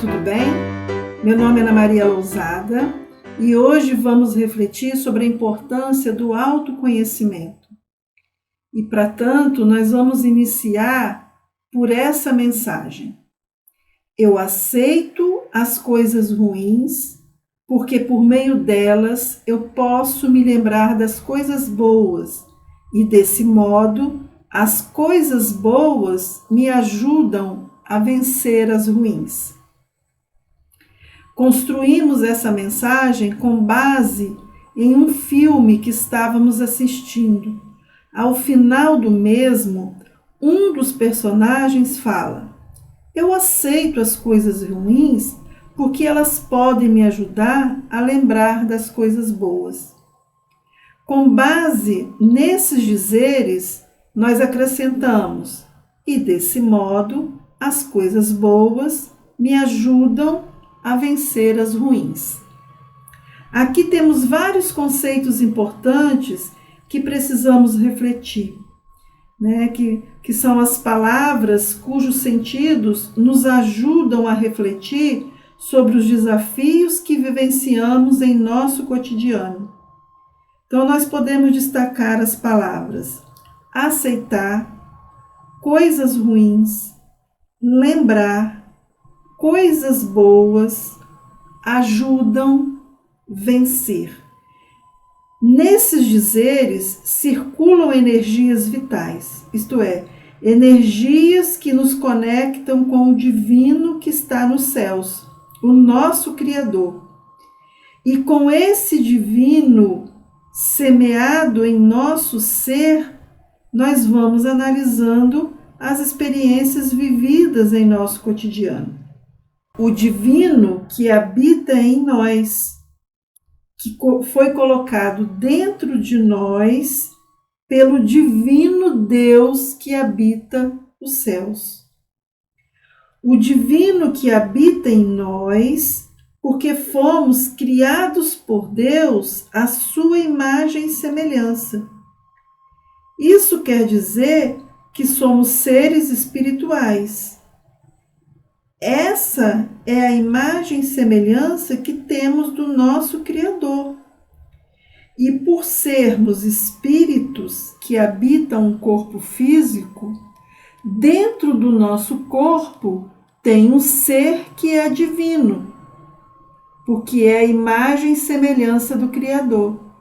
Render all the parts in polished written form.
tudo bem? Meu nome é Ana Maria Lousada e hoje vamos refletir sobre a importância do autoconhecimento. E para tanto, nós vamos iniciar por essa mensagem. Eu aceito as coisas ruins, porque por meio delas eu posso me lembrar das coisas boas e desse modo as coisas boas me ajudam a vencer as ruins. Construímos essa mensagem com base em um filme que estávamos assistindo. Ao final do mesmo, um dos personagens fala: eu aceito as coisas ruins porque elas podem me ajudar a lembrar das coisas boas. Com base nesses dizeres, nós acrescentamos: e desse modo, as coisas boas me ajudam a vencer as ruins. Aqui temos vários conceitos importantes que precisamos refletir, né? Que são as palavras cujos sentidos nos ajudam a refletir sobre os desafios que vivenciamos em nosso cotidiano. Então, nós podemos destacar as palavras aceitar, coisas ruins, lembrar, coisas boas, ajudam, vencer. Nesses dizeres circulam energias vitais, isto é, energias que nos conectam com o divino que está nos céus, o nosso Criador. E com esse divino semeado em nosso ser, nós vamos analisando as experiências vividas em nosso cotidiano. O divino que habita em nós, que foi colocado dentro de nós pelo divino Deus que habita os céus. O divino que habita em nós, porque fomos criados por Deus à sua imagem e semelhança. Isso quer dizer que somos seres espirituais. Essa é a imagem e semelhança que temos do nosso Criador. E por sermos espíritos que habitam um corpo físico, dentro do nosso corpo tem um ser que é divino, porque é a imagem e semelhança do Criador.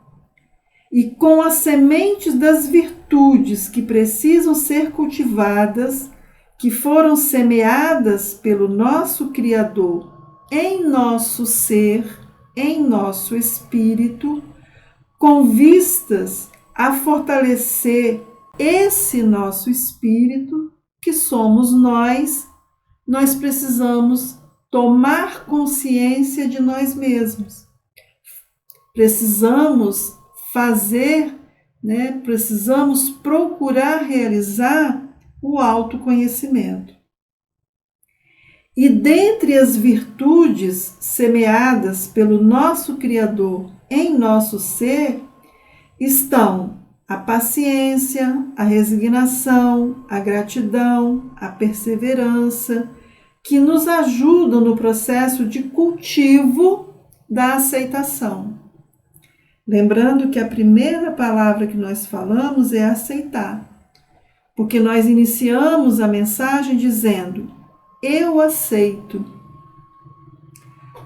E com as sementes das virtudes que precisam ser cultivadas, que foram semeadas pelo nosso Criador em nosso ser, em nosso espírito, com vistas a fortalecer esse nosso espírito, que somos nós precisamos tomar consciência de nós mesmos. Precisamos fazer, precisamos procurar realizar o autoconhecimento. E dentre as virtudes semeadas pelo nosso Criador em nosso ser, estão a paciência, a resignação, a gratidão, a perseverança, que nos ajudam no processo de cultivo da aceitação. Lembrando que a primeira palavra que nós falamos é aceitar. Porque nós iniciamos a mensagem dizendo: eu aceito.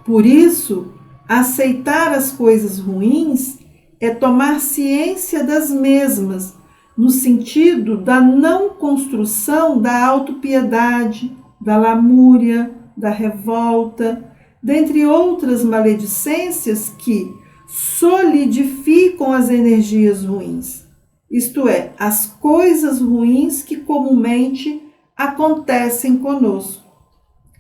Por isso, aceitar as coisas ruins é tomar ciência das mesmas, no sentido da não construção da autopiedade, da lamúria, da revolta, dentre outras maledicências que solidificam as energias ruins. Isto é, as coisas ruins que comumente acontecem conosco.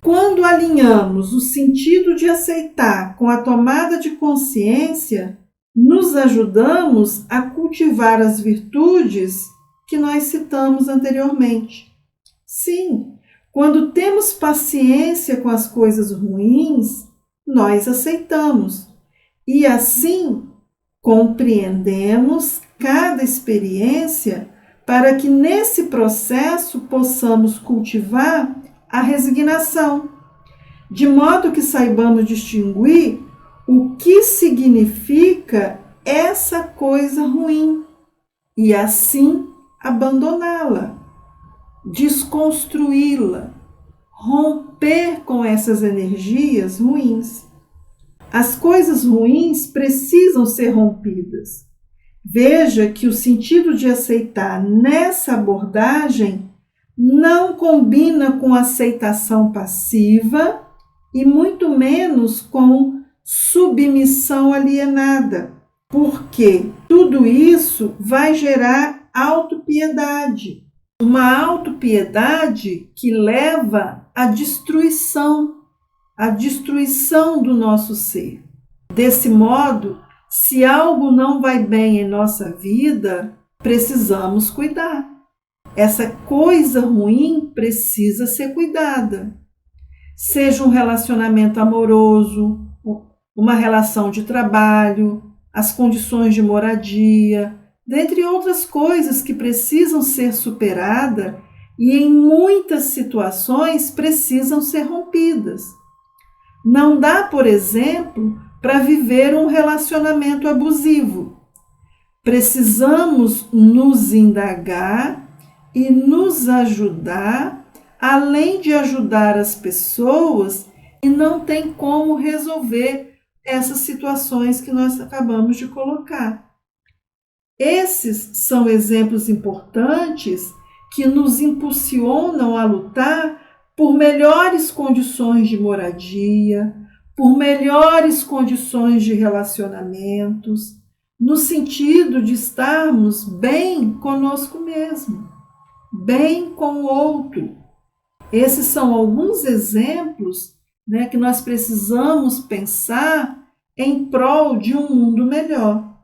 Quando alinhamos o sentido de aceitar com a tomada de consciência, nos ajudamos a cultivar as virtudes que nós citamos anteriormente. Sim, quando temos paciência com as coisas ruins, nós aceitamos e assim compreendemos cada experiência para que nesse processo possamos cultivar a resignação, de modo que saibamos distinguir o que significa essa coisa ruim e assim abandoná-la, desconstruí-la, romper com essas energias ruins. As coisas ruins precisam ser rompidas. Veja que o sentido de aceitar nessa abordagem não combina com aceitação passiva e muito menos com submissão alienada, porque tudo isso vai gerar autopiedade, uma autopiedade que leva à destruição do nosso ser. Desse modo, se algo não vai bem em nossa vida, precisamos cuidar. Essa coisa ruim precisa ser cuidada. Seja um relacionamento amoroso, uma relação de trabalho, as condições de moradia, dentre outras coisas que precisam ser superadas e em muitas situações precisam ser rompidas. Não dá, por exemplo, para viver um relacionamento abusivo. Precisamos nos indagar e nos ajudar, além de ajudar as pessoas, e não tem como resolver essas situações que nós acabamos de colocar. Esses são exemplos importantes que nos impulsionam a lutar por melhores condições de moradia, por melhores condições de relacionamentos, no sentido de estarmos bem conosco mesmo, bem com o outro. Esses são alguns exemplos, que nós precisamos pensar em prol de um mundo melhor.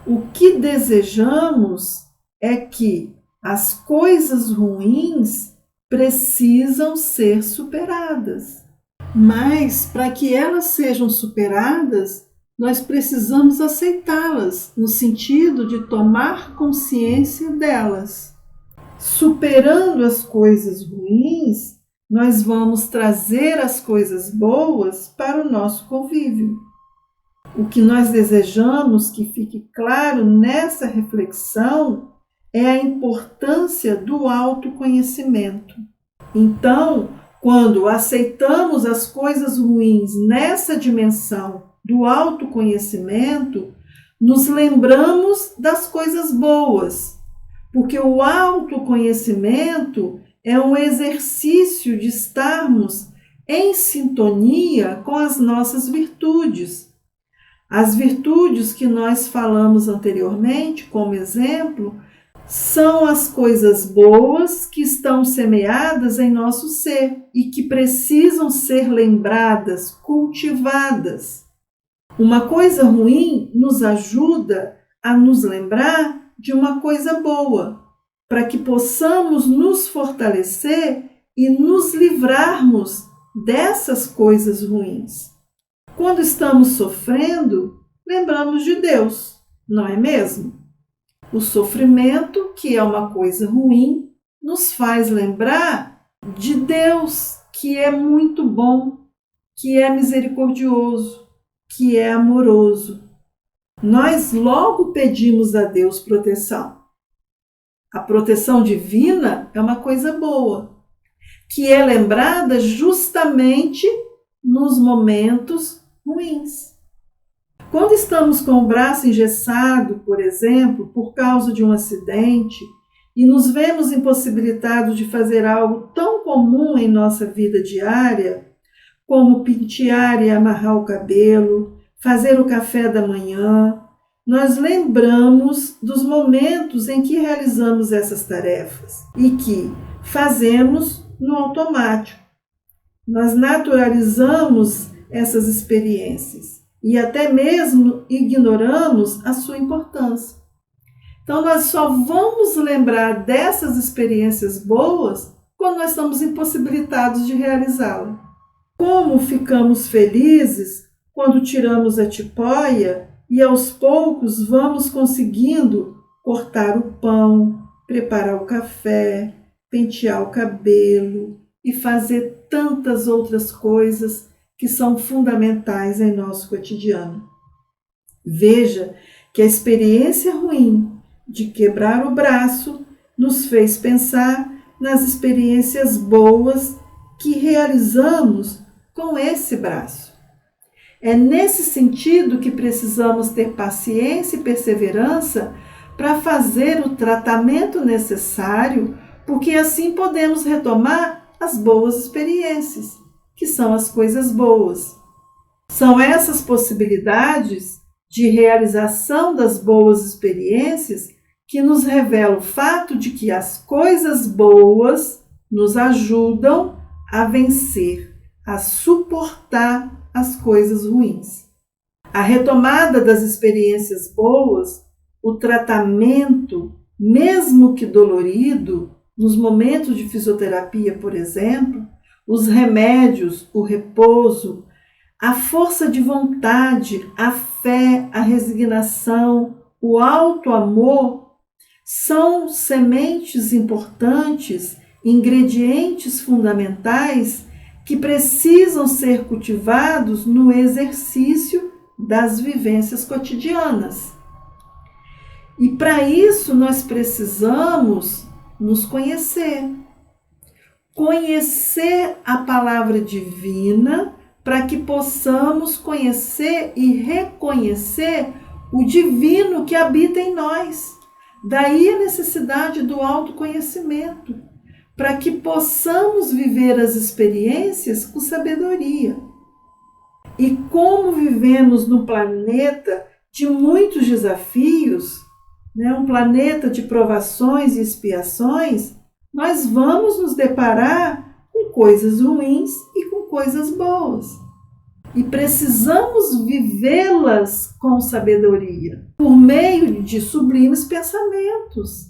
O que desejamos é que as coisas ruins precisam ser superadas. Mas, para que elas sejam superadas, nós precisamos aceitá-las, no sentido de tomar consciência delas. Superando as coisas ruins, nós vamos trazer as coisas boas para o nosso convívio. O que nós desejamos que fique claro nessa reflexão é a importância do autoconhecimento. Então, quando aceitamos as coisas ruins nessa dimensão do autoconhecimento, nos lembramos das coisas boas, porque o autoconhecimento é um exercício de estarmos em sintonia com as nossas virtudes. As virtudes que nós falamos anteriormente, como exemplo, são as coisas boas que estão semeadas em nosso ser e que precisam ser lembradas, cultivadas. Uma coisa ruim nos ajuda a nos lembrar de uma coisa boa, para que possamos nos fortalecer e nos livrarmos dessas coisas ruins. Quando estamos sofrendo, lembramos de Deus, não é mesmo? O sofrimento, que é uma coisa ruim, nos faz lembrar de Deus, que é muito bom, que é misericordioso, que é amoroso. Nós logo pedimos a Deus proteção. A proteção divina é uma coisa boa, que é lembrada justamente nos momentos ruins. Quando estamos com o braço engessado, por exemplo, por causa de um acidente, e nos vemos impossibilitados de fazer algo tão comum em nossa vida diária, como pentear e amarrar o cabelo, fazer o café da manhã, nós lembramos dos momentos em que realizamos essas tarefas e que fazemos no automático. Nós naturalizamos essas experiências e até mesmo ignoramos a sua importância. Então, nós só vamos lembrar dessas experiências boas quando nós estamos impossibilitados de realizá-la. Como ficamos felizes quando tiramos a tipóia e aos poucos vamos conseguindo cortar o pão, preparar o café, pentear o cabelo, e fazer tantas outras coisas que são fundamentais em nosso cotidiano. Veja que a experiência ruim de quebrar o braço nos fez pensar nas experiências boas que realizamos com esse braço. É nesse sentido que precisamos ter paciência e perseverança para fazer o tratamento necessário, porque assim podemos retomar as boas experiências, que são as coisas boas. São essas possibilidades de realização das boas experiências que nos revela o fato de que as coisas boas nos ajudam a vencer, a suportar as coisas ruins. A retomada das experiências boas, o tratamento, mesmo que dolorido, nos momentos de fisioterapia, por exemplo, os remédios, o repouso, a força de vontade, a fé, a resignação, o auto-amor são sementes importantes, ingredientes fundamentais que precisam ser cultivados no exercício das vivências cotidianas. E para isso nós precisamos nos conhecer. Conhecer a palavra divina para que possamos conhecer e reconhecer o divino que habita em nós. Daí a necessidade do autoconhecimento, para que possamos viver as experiências com sabedoria. E como vivemos num planeta de muitos desafios, um planeta de provações e expiações, nós vamos nos deparar com coisas ruins e com coisas boas. E precisamos vivê-las com sabedoria, por meio de sublimes pensamentos,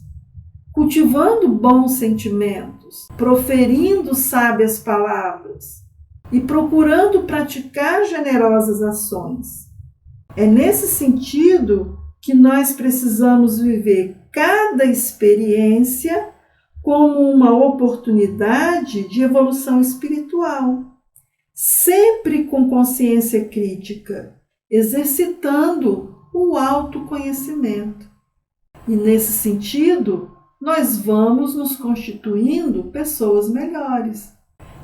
cultivando bons sentimentos, proferindo sábias palavras e procurando praticar generosas ações. É nesse sentido que nós precisamos viver cada experiência como uma oportunidade de evolução espiritual, sempre com consciência crítica, exercitando o autoconhecimento. E nesse sentido, nós vamos nos constituindo pessoas melhores,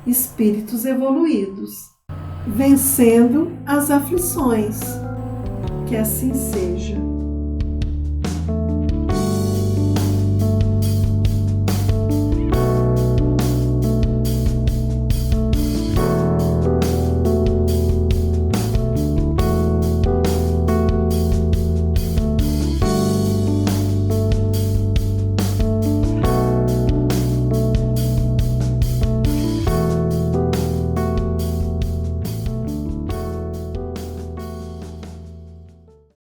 espíritos evoluídos, vencendo as aflições. Que assim seja.